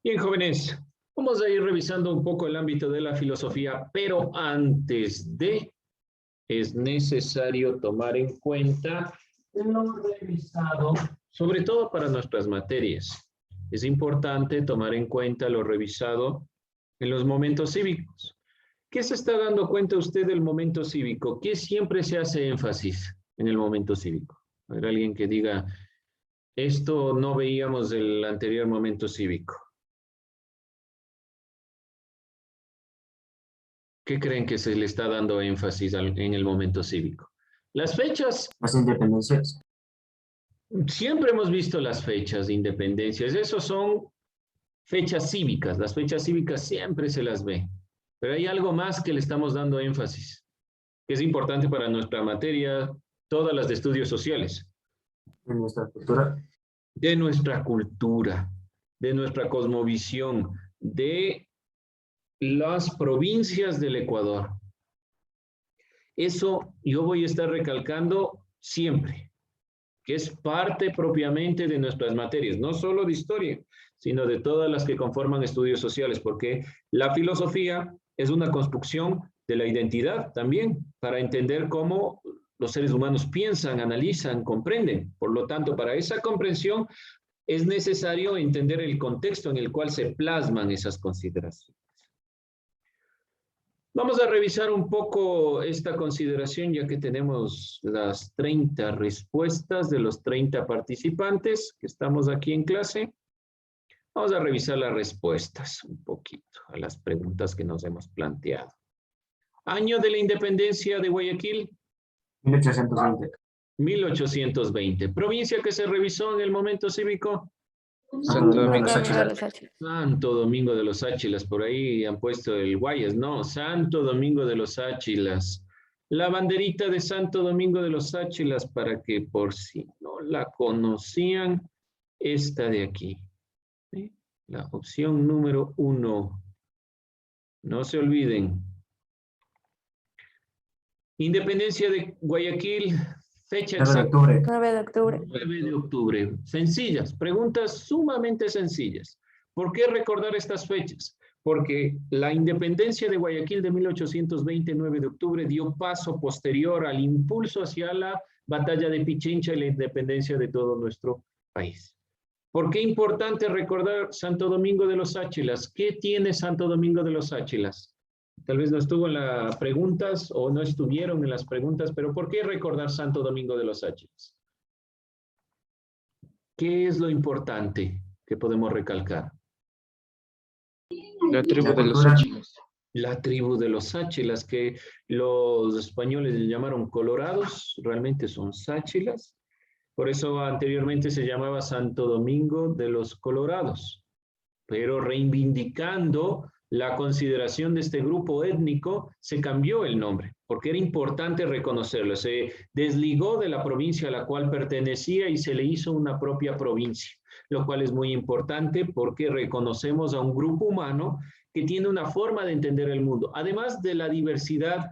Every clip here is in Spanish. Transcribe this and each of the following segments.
Bien, jóvenes, vamos a ir revisando un poco el ámbito de la filosofía, pero antes de, es necesario tomar en cuenta lo revisado, sobre todo para nuestras materias. Es importante tomar en cuenta lo revisado en los momentos cívicos. ¿Qué se está dando cuenta usted del momento cívico? ¿Qué siempre se hace énfasis en el momento cívico? A ver, alguien que diga, esto no veíamos del anterior momento cívico. ¿Qué creen que se le está dando énfasis en el momento cívico? Las fechas. Las independencias. Siempre hemos visto las fechas de independencias. Esos son fechas cívicas. Las fechas cívicas siempre se las ve. Pero hay algo más que le estamos dando énfasis, que es importante para nuestra materia, todas las de estudios sociales. En nuestra cultura. De nuestra cultura, de nuestra cosmovisión, de las provincias del Ecuador. Eso yo voy a estar recalcando siempre, que es parte propiamente de nuestras materias, no solo de historia, sino de todas las que conforman estudios sociales, porque la filosofía es una construcción de la identidad también, para entender cómo los seres humanos piensan, analizan, comprenden. Por lo tanto, para esa comprensión es necesario entender el contexto en el cual se plasman esas consideraciones. Vamos a revisar un poco esta consideración, ya que tenemos las 30 respuestas de los 30 participantes que estamos aquí en clase. Vamos a revisar las respuestas un poquito a las preguntas que nos hemos planteado. Año de la independencia de Guayaquil. 1820. 1820. Provincia que se revisó en el momento cívico. Santo Domingo de los Áchilas. Santo Domingo de los Áchilas, por ahí han puesto el Guayas, no, Santo Domingo de los Áchilas. La banderita de Santo Domingo de los Áchilas, para que por si no la conocían, esta de aquí. ¿Sí? La opción número 1. No se olviden. Independencia de Guayaquil, fecha 9 de exacta. octubre. 9 de octubre. 9 de octubre. Sencillas, preguntas sumamente sencillas. ¿Por qué recordar estas fechas? Porque la independencia de Guayaquil de 1820, 9 de octubre, dio paso posterior al impulso hacia la batalla de Pichincha y la independencia de todo nuestro país. ¿Por qué es importante recordar Santo Domingo de los Áchilas? ¿Qué tiene Santo Domingo de los Áchilas? Tal vez no estuvo en las preguntas o no estuvieron en las preguntas, pero ¿por qué recordar Santo Domingo de los Áchilas? ¿Qué es lo importante que podemos recalcar? La tribu de los Áchilas. La tribu de los Áchilas, que los españoles le llamaron colorados, realmente son sáchilas. Por eso anteriormente se llamaba Santo Domingo de los Colorados, pero reivindicando la consideración de este grupo étnico, se cambió el nombre, porque era importante reconocerlo. Se desligó de la provincia a la cual pertenecía y se le hizo una propia provincia, lo cual es muy importante porque reconocemos a un grupo humano que tiene una forma de entender el mundo, además de la diversidad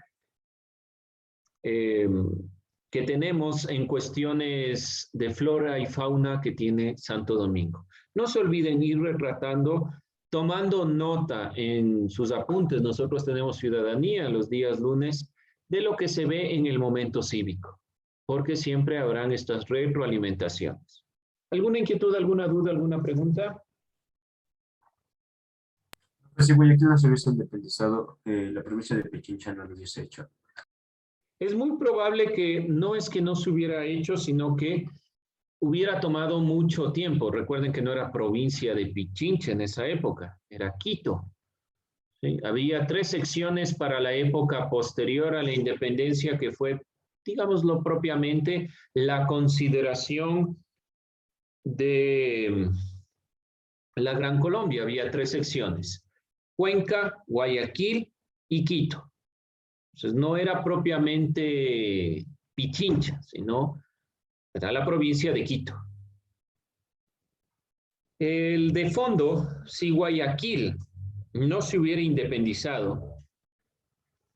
que tenemos en cuestiones de flora y fauna que tiene Santo Domingo. No se olviden ir retratando, tomando nota en sus apuntes. Nosotros tenemos ciudadanía los días lunes de lo que se ve en el momento cívico, porque siempre habrán estas retroalimentaciones. ¿Alguna inquietud, alguna duda, alguna pregunta? Pues si Guayaquil no se hubiese independizado, la provincia de Pichincha no lo hubiese hecho. Es muy probable que no es que no se hubiera hecho, sino que hubiera tomado mucho tiempo. Recuerden que no era provincia de Pichincha en esa época, era Quito. ¿Sí? Había 3 secciones para la época posterior a la independencia que fue, digámoslo propiamente, la consideración de la Gran Colombia. Había 3 secciones: Cuenca, Guayaquil y Quito. Entonces no era propiamente Pichincha, sino era la provincia de Quito. El de fondo, si Guayaquil no se hubiera independizado,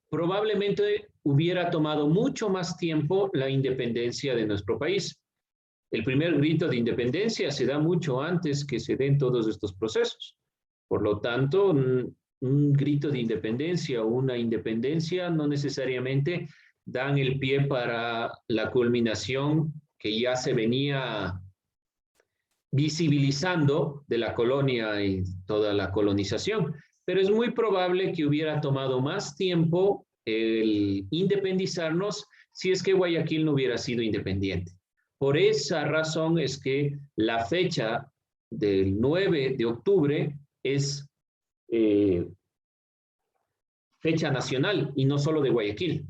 probablemente hubiera tomado mucho más tiempo la independencia de nuestro país. El primer grito de independencia se da mucho antes que se den todos estos procesos. Por lo tanto, un grito de independencia o una independencia no necesariamente dan el pie para la culminación que ya se venía visibilizando de la colonia y toda la colonización. Pero es muy probable que hubiera tomado más tiempo el independizarnos si es que Guayaquil no hubiera sido independiente. Por esa razón es que la fecha del 9 de octubre es fecha nacional y no solo de Guayaquil,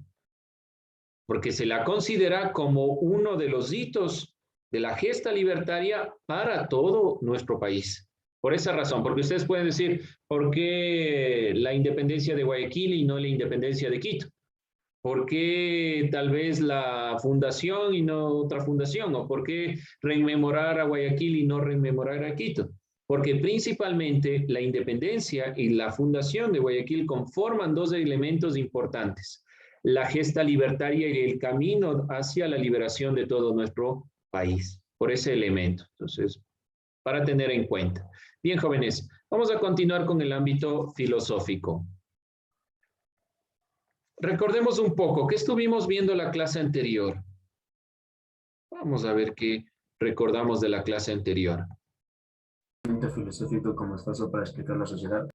porque se la considera como uno de los hitos de la gesta libertaria para todo nuestro país. Por esa razón, porque ustedes pueden decir, ¿por qué la independencia de Guayaquil y no la independencia de Quito? ¿Por qué tal vez la fundación y no otra fundación? ¿O por qué rememorar a Guayaquil y no rememorar a Quito? Porque principalmente la independencia y la fundación de Guayaquil conforman dos elementos importantes: la gesta libertaria y el camino hacia la liberación de todo nuestro país, por ese elemento. Entonces, para tener en cuenta. Bien, jóvenes, vamos a continuar con el ámbito filosófico. Recordemos un poco, ¿qué estuvimos viendo la clase anterior? Vamos a ver qué recordamos de la clase anterior. Filosófico como esfuerzo para explicar la sociedad.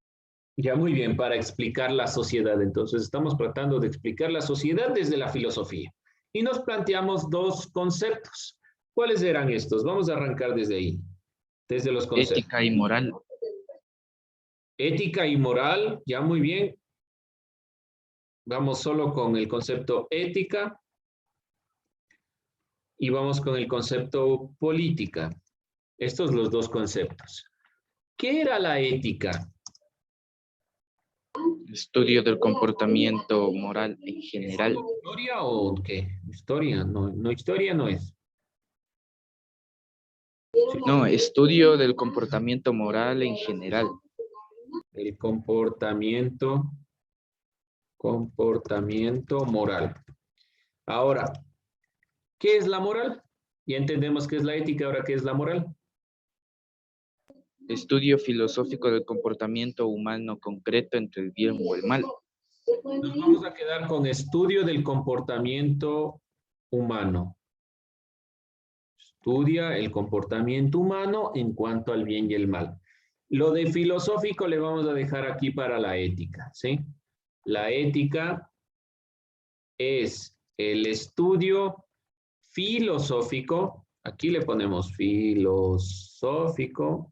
Ya, muy bien, para explicar la sociedad. Entonces, estamos tratando de explicar la sociedad desde la filosofía. Y nos planteamos dos conceptos. ¿Cuáles eran estos? Vamos a arrancar desde ahí, desde los conceptos. Ética y moral. Ética y moral, ya muy bien. Vamos solo con el concepto ética y vamos con el concepto política. Estos los dos conceptos. ¿Qué era la ética? Estudio del comportamiento moral en general. ¿Historia o qué? Historia, no, historia no es. No, estudio del comportamiento moral en general. El comportamiento moral. Ahora, ¿qué es la moral? Ya entendemos qué es la ética, ahora ¿qué es la moral? Estudio filosófico del comportamiento humano concreto entre el bien o el mal. Nos vamos a quedar con estudio del comportamiento humano. Estudia el comportamiento humano en cuanto al bien y el mal. Lo de filosófico le vamos a dejar aquí para la ética, ¿sí? La ética es el estudio filosófico, aquí le ponemos filosófico,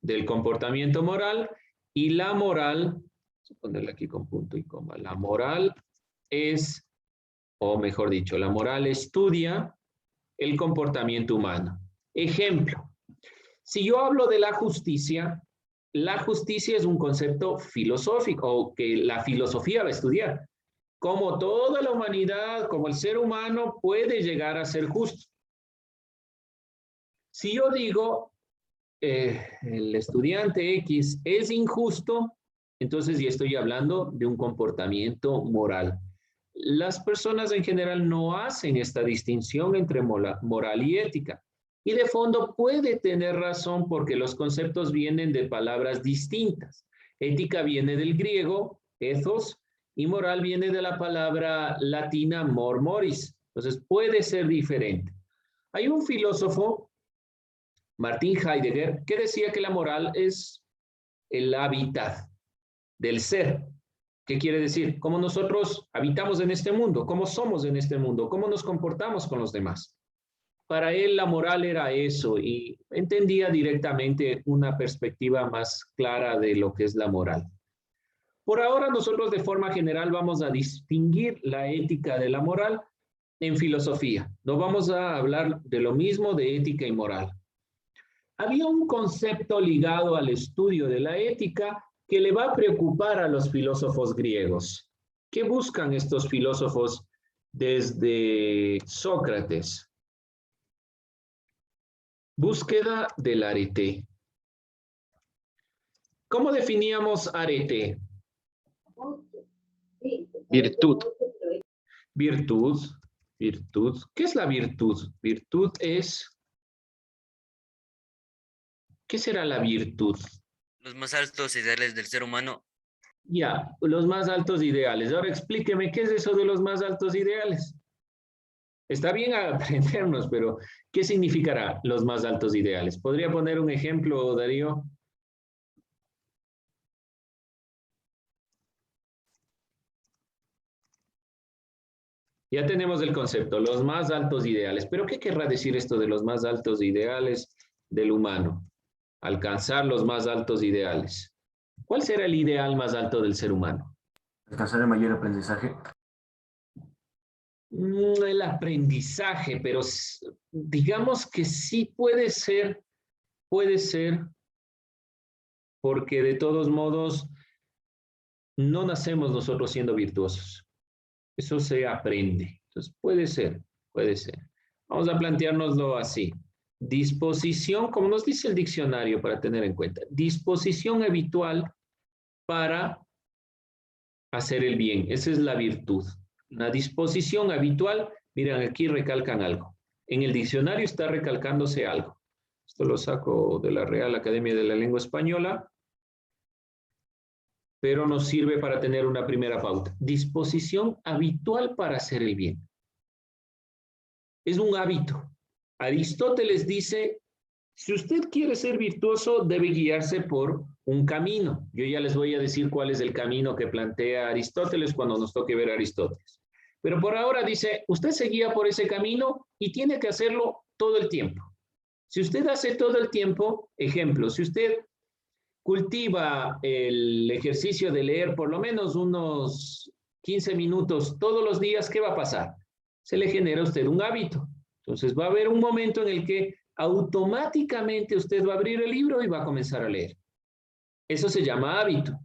del comportamiento moral, y la moral, vamos a ponerla aquí con punto y coma, la moral es, o mejor dicho, la moral estudia el comportamiento humano. Ejemplo, si yo hablo de la justicia es un concepto filosófico, o que la filosofía va a estudiar. Cómo toda la humanidad, como el ser humano, puede llegar a ser justo. Si yo digo, el estudiante X es injusto, entonces ya estoy hablando de un comportamiento moral. Las personas en general no hacen esta distinción entre moral y ética. Y de fondo puede tener razón porque los conceptos vienen de palabras distintas. Ética viene del griego, ethos, y moral viene de la palabra latina mor moris. Entonces puede ser diferente. Hay un filósofo, Martin Heidegger, que decía que la moral es el hábitat del ser. ¿Qué quiere decir? Cómo nosotros habitamos en este mundo, cómo somos en este mundo, cómo nos comportamos con los demás. Para él la moral era eso y entendía directamente una perspectiva más clara de lo que es la moral. Por ahora nosotros de forma general vamos a distinguir la ética de la moral en filosofía. No vamos a hablar de lo mismo de ética y moral. Había un concepto ligado al estudio de la ética que le va a preocupar a los filósofos griegos. ¿Qué buscan estos filósofos desde Sócrates? Búsqueda del arete. ¿Cómo definíamos arete? Virtud. Virtud. ¿Qué es la virtud? Virtud es... ¿Qué será la virtud? Los más altos ideales del ser humano. Ya, los más altos ideales. Ahora explíqueme, ¿qué es eso de los más altos ideales? Está bien aprendernos, pero ¿qué significará los más altos ideales? ¿Podría poner un ejemplo, Darío? Ya tenemos el concepto, los más altos ideales. ¿Pero qué querrá decir esto de los más altos ideales del humano? Alcanzar los más altos ideales. ¿Cuál será el ideal más alto del ser humano? Alcanzar el mayor aprendizaje. El aprendizaje, pero digamos que sí puede ser, porque de todos modos no nacemos nosotros siendo virtuosos. Eso se aprende. Entonces puede ser, puede ser. Vamos a planteárnoslo así. Disposición, como nos dice el diccionario para tener en cuenta, disposición habitual para hacer el bien. Esa es la virtud. Una disposición habitual, miren, aquí recalcan algo. En el diccionario está recalcándose algo. Esto lo saco de la Real Academia de la Lengua Española, pero nos sirve para tener una primera pauta. Disposición habitual para hacer el bien. Es un hábito. Aristóteles dice, si usted quiere ser virtuoso, debe guiarse por un camino. Yo ya les voy a decir cuál es el camino que plantea Aristóteles cuando nos toque ver a Aristóteles. Pero por ahora dice, usted se guía por ese camino y tiene que hacerlo todo el tiempo. Si usted hace todo el tiempo, ejemplo, si usted cultiva el ejercicio de leer por lo menos unos 15 minutos todos los días, ¿qué va a pasar? Se le genera a usted un hábito. Entonces va a haber un momento en el que automáticamente usted va a abrir el libro y va a comenzar a leer. Eso se llama hábito.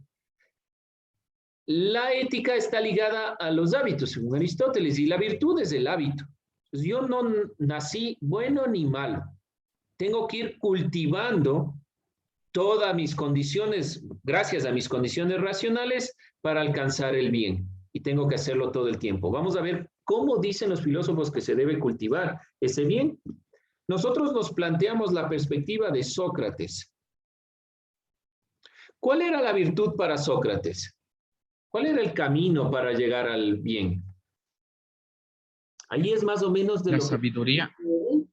La ética está ligada a los hábitos, según Aristóteles, y la virtud es el hábito. Pues yo no nací bueno ni malo. Tengo que ir cultivando todas mis condiciones, gracias a mis condiciones racionales, para alcanzar el bien. Y tengo que hacerlo todo el tiempo. Vamos a ver cómo dicen los filósofos que se debe cultivar ese bien. Nosotros nos planteamos la perspectiva de Sócrates. ¿Cuál era la virtud para Sócrates? ¿Cuál era el camino para llegar al bien? Ahí es más o menos de La lo sabiduría.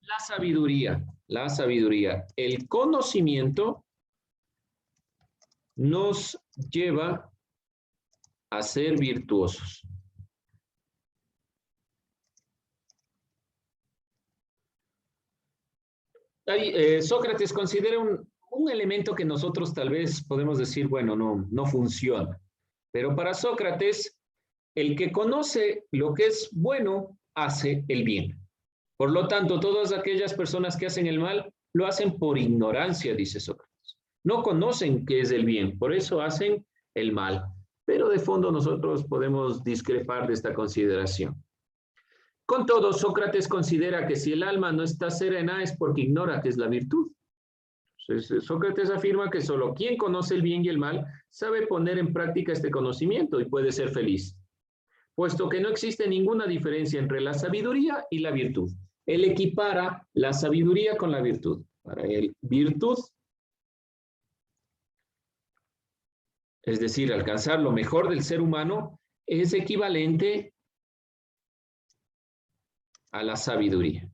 La sabiduría, la sabiduría. El conocimiento nos lleva a ser virtuosos. Sócrates considera un elemento que nosotros tal vez podemos decir, bueno, no funciona. Pero para Sócrates, el que conoce lo que es bueno, hace el bien. Por lo tanto, todas aquellas personas que hacen el mal, lo hacen por ignorancia, dice Sócrates. No conocen qué es el bien, por eso hacen el mal. Pero de fondo nosotros podemos discrepar de esta consideración. Con todo, Sócrates considera que si el alma no está serena es porque ignora qué es la virtud. Entonces, Sócrates afirma que solo quien conoce el bien y el mal sabe poner en práctica este conocimiento y puede ser feliz, puesto que no existe ninguna diferencia entre la sabiduría y la virtud. Él equipara la sabiduría con la virtud. Para él, virtud, es decir, alcanzar lo mejor del ser humano, es equivalente a la sabiduría.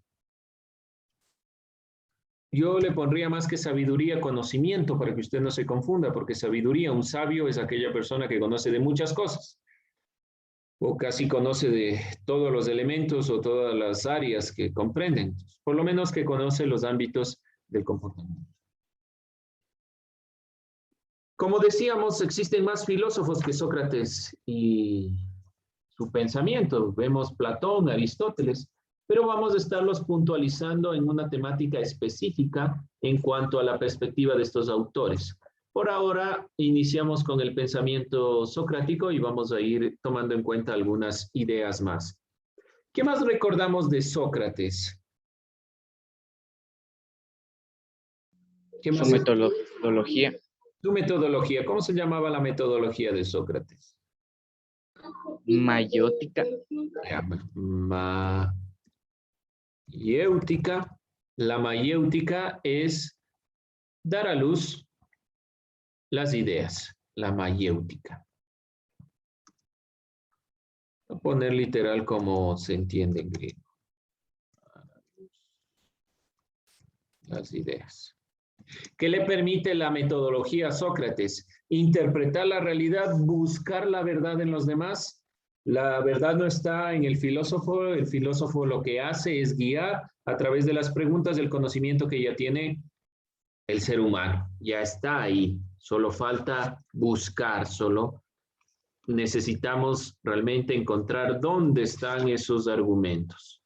Yo le pondría más que sabiduría, conocimiento, para que usted no se confunda, porque sabiduría, un sabio es aquella persona que conoce de muchas cosas, o casi conoce de todos los elementos o todas las áreas que comprenden, por lo menos que conoce los ámbitos del comportamiento. Como decíamos, existen más filósofos que Sócrates y su pensamiento. Vemos Platón, Aristóteles, pero vamos a estarlos puntualizando en una temática específica en cuanto a la perspectiva de estos autores. Por ahora, iniciamos con el pensamiento socrático y vamos a ir tomando en cuenta algunas ideas más. ¿Qué más recordamos de Sócrates? ¿Qué más? Su metodología. Su metodología. ¿Cómo se llamaba la metodología de Sócrates? Mayéutica. Mayéutica. La mayéutica es dar a luz las ideas, la mayéutica. Voy a poner literal como se entiende en griego. Las ideas. ¿Qué le permite la metodología a Sócrates? Interpretar la realidad, buscar la verdad en los demás. La verdad no está en el filósofo lo que hace es guiar a través de las preguntas del conocimiento que ya tiene el ser humano. Ya está ahí, solo falta buscar, solo necesitamos realmente encontrar dónde están esos argumentos.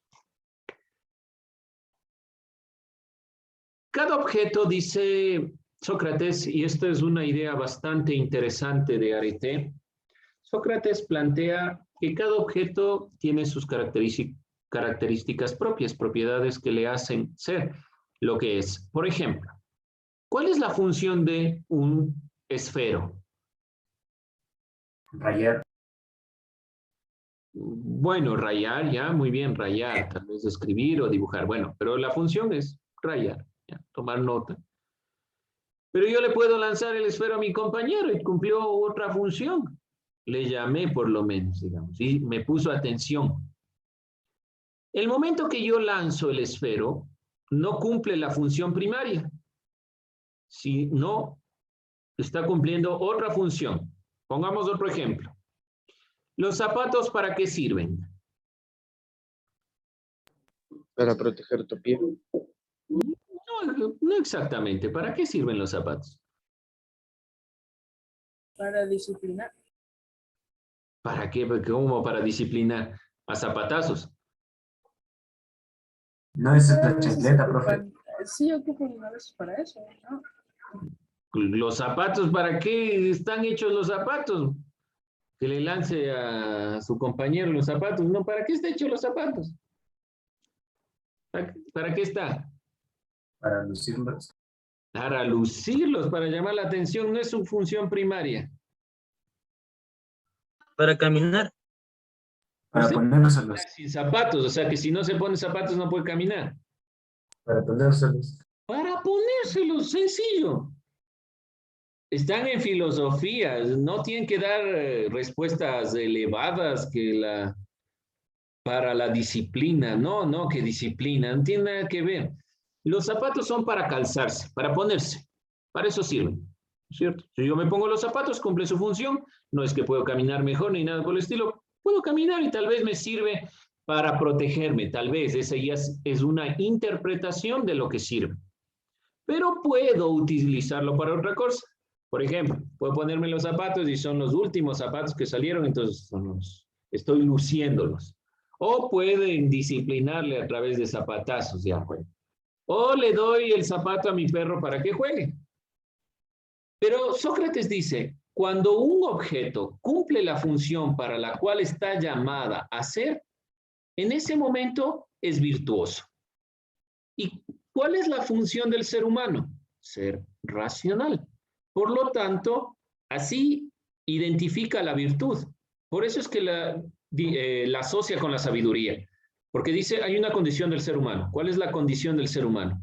Cada objeto, dice Sócrates, y esto es una idea bastante interesante de Arete, Sócrates plantea que cada objeto tiene sus características propias, propiedades que le hacen ser lo que es. Por ejemplo, ¿cuál es la función de un esfero? Rayar. Bueno, rayar, ya, muy bien, rayar, tal vez escribir o dibujar, bueno, pero la función es rayar. Ya, tomar nota. Pero yo le puedo lanzar el esfero a mi compañero y cumplió otra función. Le llamé por lo menos, digamos, y me puso atención. El momento que yo lanzo el esfero, no cumple la función primaria. Si no, está cumpliendo otra función. Pongamos otro ejemplo. ¿Los zapatos para qué sirven? Para proteger tu pie. No exactamente. ¿Para qué sirven los zapatos? Para disciplinar. ¿Para qué? ¿Cómo para disciplinar? A zapatazos. No es la chancleta, profe. Sí, ocupan a veces para eso, ¿no? Los zapatos, ¿para qué están hechos los zapatos? Que le lance a su compañero los zapatos. No, ¿para qué está hecho los zapatos? ¿Para qué está? Para lucirlos. Para lucirlos, para llamar la atención, no es su función primaria. Para caminar. Para Usted ponérselos. sin zapatos, o sea que si no se pone zapatos no puede caminar. Para ponérselos. Para ponérselos, sencillo. Están en filosofía, no tienen que dar respuestas elevadas para la disciplina. No, que disciplina, no tiene nada que ver. Los zapatos son para calzarse, para ponerse. Para eso sirven, ¿cierto? Si yo me pongo los zapatos, cumple su función. No es que puedo caminar mejor ni nada por el estilo. Puedo caminar y tal vez me sirve para protegerme. Tal vez esa ya es una interpretación de lo que sirve. Pero puedo utilizarlo para otra cosa. Por ejemplo, puedo ponerme los zapatos y son los últimos zapatos que salieron, entonces estoy luciéndolos. O pueden disciplinarle a través de zapatazos, ya juega. O le doy el zapato a mi perro para que juegue. Pero Sócrates dice, cuando un objeto cumple la función para la cual está llamada a ser, en ese momento es virtuoso. ¿Y cuál es la función del ser humano? Ser racional. Por lo tanto, así identifica la virtud. Por eso es que la asocia con la sabiduría. Porque dice, hay una condición del ser humano. ¿Cuál es la condición del ser humano?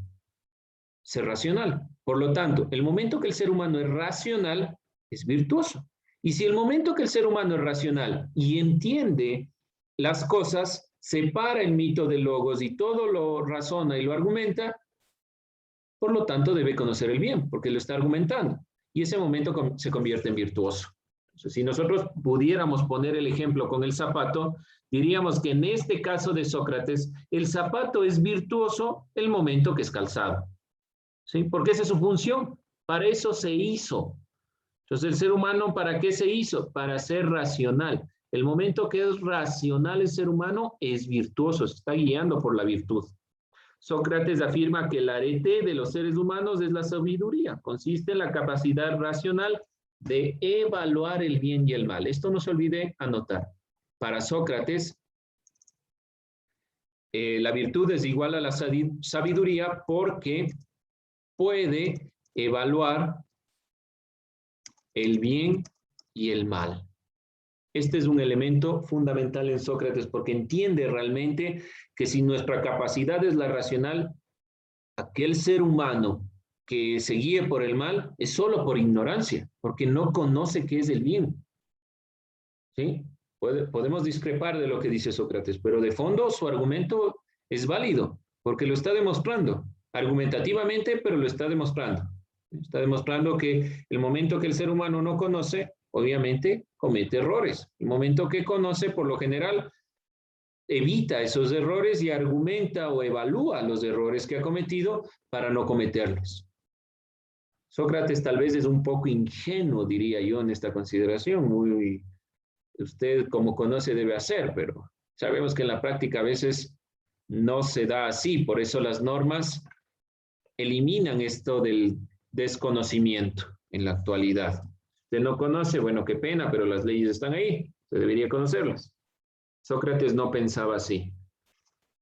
Ser racional. Por lo tanto, el momento que el ser humano es racional, es virtuoso. Y si el momento que el ser humano es racional y entiende las cosas, separa el mito del logos y todo lo razona y lo argumenta, por lo tanto debe conocer el bien, porque lo está argumentando. Y ese momento se convierte en virtuoso. Entonces, si nosotros pudiéramos poner el ejemplo con el zapato, diríamos que en este caso de Sócrates, el zapato es virtuoso el momento que es calzado. ¿Sí? Porque esa es su función. Para eso se hizo. Entonces, el ser humano, ¿para qué se hizo? Para ser racional. El momento que es racional el ser humano es virtuoso, se está guiando por la virtud. Sócrates afirma que el arete de los seres humanos es la sabiduría. Consiste en la capacidad racional de evaluar el bien y el mal. Esto no se olvide anotar. Para Sócrates, la virtud es igual a la sabiduría porque puede evaluar el bien y el mal. Este es un elemento fundamental en Sócrates porque entiende realmente que si nuestra capacidad es la racional, aquel ser humano que se guíe por el mal es solo por ignorancia, porque no conoce qué es el bien. ¿Sí? Podemos discrepar de lo que dice Sócrates, pero de fondo su argumento es válido, porque lo está demostrando, argumentativamente, pero lo está demostrando. Está demostrando que el momento que el ser humano no conoce, obviamente comete errores. El momento que conoce, por lo general, evita esos errores y argumenta o evalúa los errores que ha cometido para no cometerlos. Sócrates tal vez es un poco ingenuo, diría yo, en esta consideración. Usted como conoce debe hacer, pero sabemos que en la práctica a veces no se da así. Por eso las normas eliminan esto del desconocimiento en la actualidad. Usted no conoce, bueno, qué pena, pero las leyes están ahí. Usted debería conocerlas. Sócrates no pensaba así.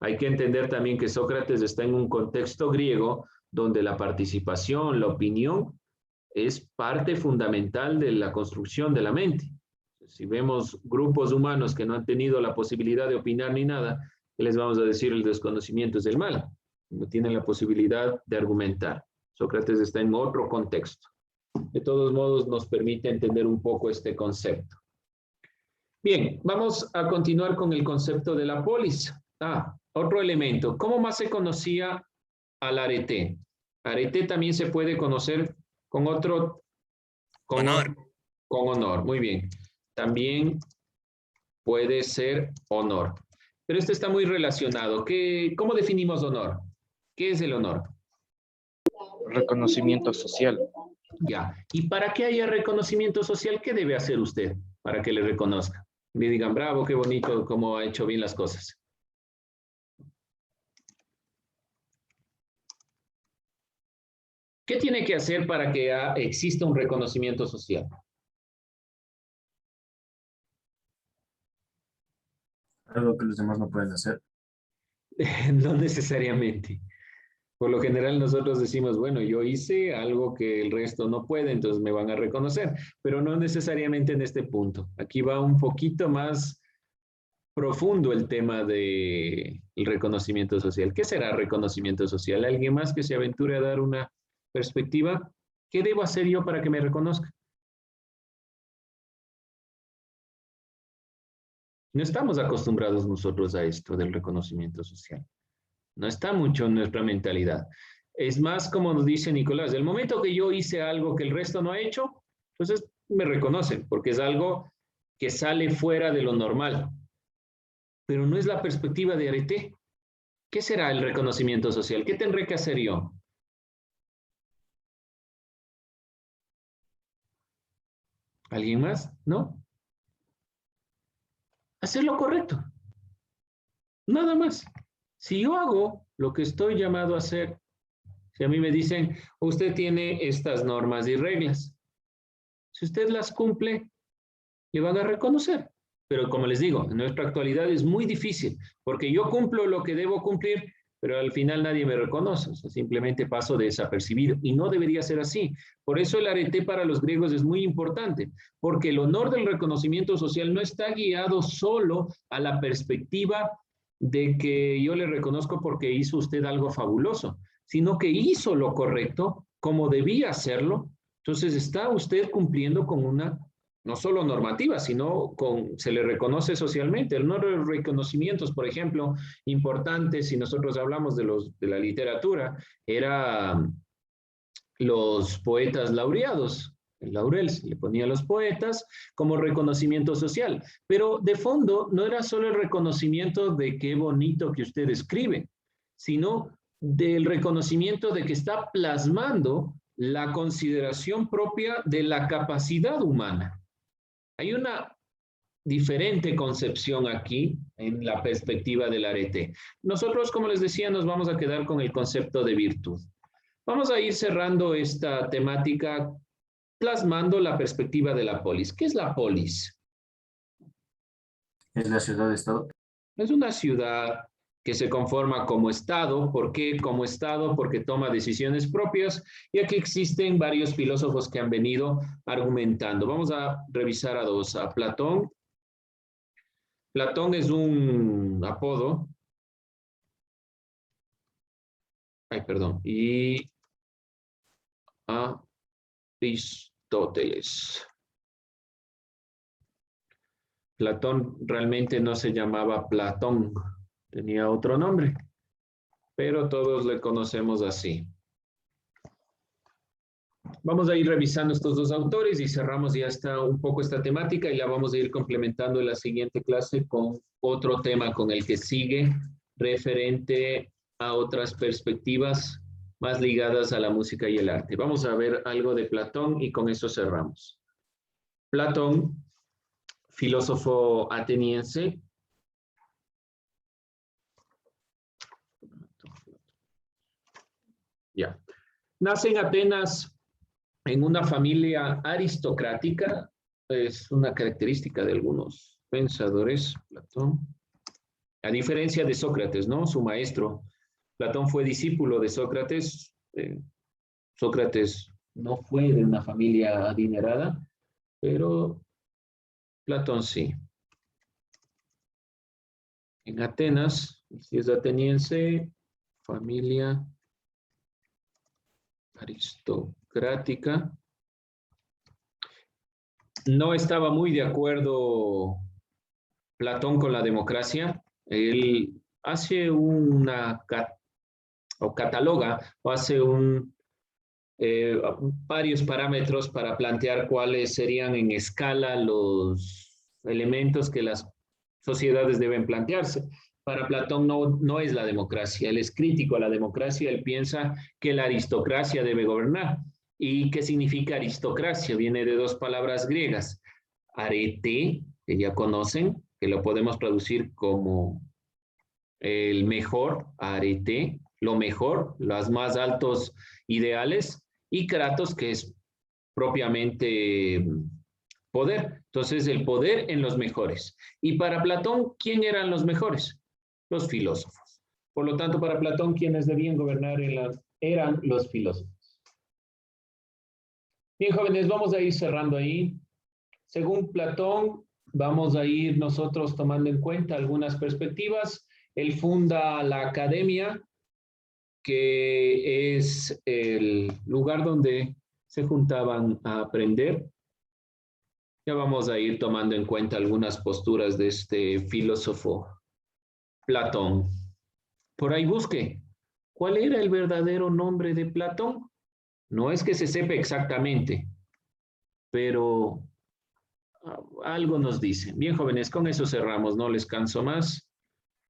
Hay que entender también que Sócrates está en un contexto griego donde la participación, la opinión, es parte fundamental de la construcción de la mente. Si vemos grupos humanos que no han tenido la posibilidad de opinar ni nada, ¿qué les vamos a decir? El desconocimiento es del mal. No tienen la posibilidad de argumentar. Sócrates está en otro contexto. De todos modos, nos permite entender un poco este concepto. Bien, vamos a continuar con el concepto de la polis. Otro elemento. ¿Cómo más se conocía al arete? Arete también se puede conocer con otro... Honor. Con honor, muy bien. También puede ser honor. Pero esto está muy relacionado. ¿Cómo definimos honor? ¿Qué es el honor? Reconocimiento social. Ya. Y para que haya reconocimiento social, ¿qué debe hacer usted para que le reconozca? Le digan, bravo, qué bonito, cómo ha hecho bien las cosas. ¿Qué tiene que hacer para que exista un reconocimiento social? Algo que los demás no pueden hacer. No necesariamente. Por lo general nosotros decimos, bueno, yo hice algo que el resto no puede, entonces me van a reconocer, pero no necesariamente en este punto. Aquí va un poquito más profundo el tema del reconocimiento social. ¿Qué será reconocimiento social? ¿Alguien más que se aventure a dar una perspectiva? ¿Qué debo hacer yo para que me reconozca? No estamos acostumbrados nosotros a esto del reconocimiento social. No está mucho en nuestra mentalidad. Es más como nos dice Nicolás, del momento que yo hice algo que el resto no ha hecho, entonces me reconocen, porque es algo que sale fuera de lo normal. Pero no es la perspectiva de Arete. ¿Qué será el reconocimiento social? ¿Qué tendré que hacer yo? ¿Alguien más? ¿No? Hacer lo correcto. Nada más. Si yo hago lo que estoy llamado a hacer, si a mí me dicen, usted tiene estas normas y reglas, si usted las cumple, le van a reconocer. Pero como les digo, en nuestra actualidad es muy difícil, porque yo cumplo lo que debo cumplir, pero al final nadie me reconoce, o sea, simplemente paso desapercibido, y no debería ser así. Por eso el arete para los griegos es muy importante, porque el honor del reconocimiento social no está guiado solo a la perspectiva de que yo le reconozco porque hizo usted algo fabuloso, sino que hizo lo correcto como debía hacerlo. Entonces está usted cumpliendo con una no solo normativa, sino se le reconoce socialmente. El honor de los reconocimientos, por ejemplo, importantes, si nosotros hablamos de la literatura, eran los poetas laureados. El laurel se le ponía a los poetas como reconocimiento social. Pero de fondo no era solo el reconocimiento de qué bonito que usted escribe, sino del reconocimiento de que está plasmando la consideración propia de la capacidad humana. Hay una diferente concepción aquí en la perspectiva del arete. Nosotros, como les decía, nos vamos a quedar con el concepto de virtud. Vamos a ir cerrando esta temática plasmando la perspectiva de la polis. ¿Qué es la polis? Es la ciudad-estado. Es una ciudad que se conforma como Estado. ¿Por qué como Estado? Porque toma decisiones propias y aquí existen varios filósofos que han venido argumentando. Vamos a revisar a dos, a Platón. Platón es un apodo. Ay, perdón. Y Aristóteles. Platón realmente no se llamaba Platón, tenía otro nombre, pero todos le conocemos así. Vamos a ir revisando estos dos autores y cerramos ya un poco esta temática y la vamos a ir complementando en la siguiente clase con otro tema con el que sigue, referente a otras perspectivas más ligadas a la música y el arte. Vamos a ver algo de Platón y con eso cerramos. Platón, filósofo ateniense. Ya. Nace en Atenas en una familia aristocrática. Es una característica de algunos pensadores, Platón. A diferencia de Sócrates, ¿no? Su maestro. Platón fue discípulo de Sócrates. Sócrates no fue de una familia adinerada, pero Platón sí. En Atenas, si es ateniense, familia aristocrática. No estaba muy de acuerdo Platón con la democracia. Él hace cataloga o hace varios parámetros para plantear cuáles serían en escala los elementos que las sociedades deben plantearse. Para Platón no es la democracia, él es crítico a la democracia, él piensa que la aristocracia debe gobernar. ¿Y qué significa aristocracia? Viene de dos palabras griegas, arete, que ya conocen, que lo podemos traducir como el mejor, arete, lo mejor, los más altos ideales, y kratos, que es propiamente poder. Entonces, el poder en los mejores. Y para Platón, ¿quién eran los mejores? Los filósofos. Por lo tanto, para Platón, quienes debían gobernar eran los filósofos. Bien, jóvenes, vamos a ir cerrando ahí. Según Platón, vamos a ir nosotros tomando en cuenta algunas perspectivas. Él funda la academia, que es el lugar donde se juntaban a aprender. Ya vamos a ir tomando en cuenta algunas posturas de este filósofo Platón. Por ahí busque. ¿Cuál era el verdadero nombre de Platón? No es que se sepa exactamente, pero algo nos dice. Bien, jóvenes, con eso cerramos. No les canso más.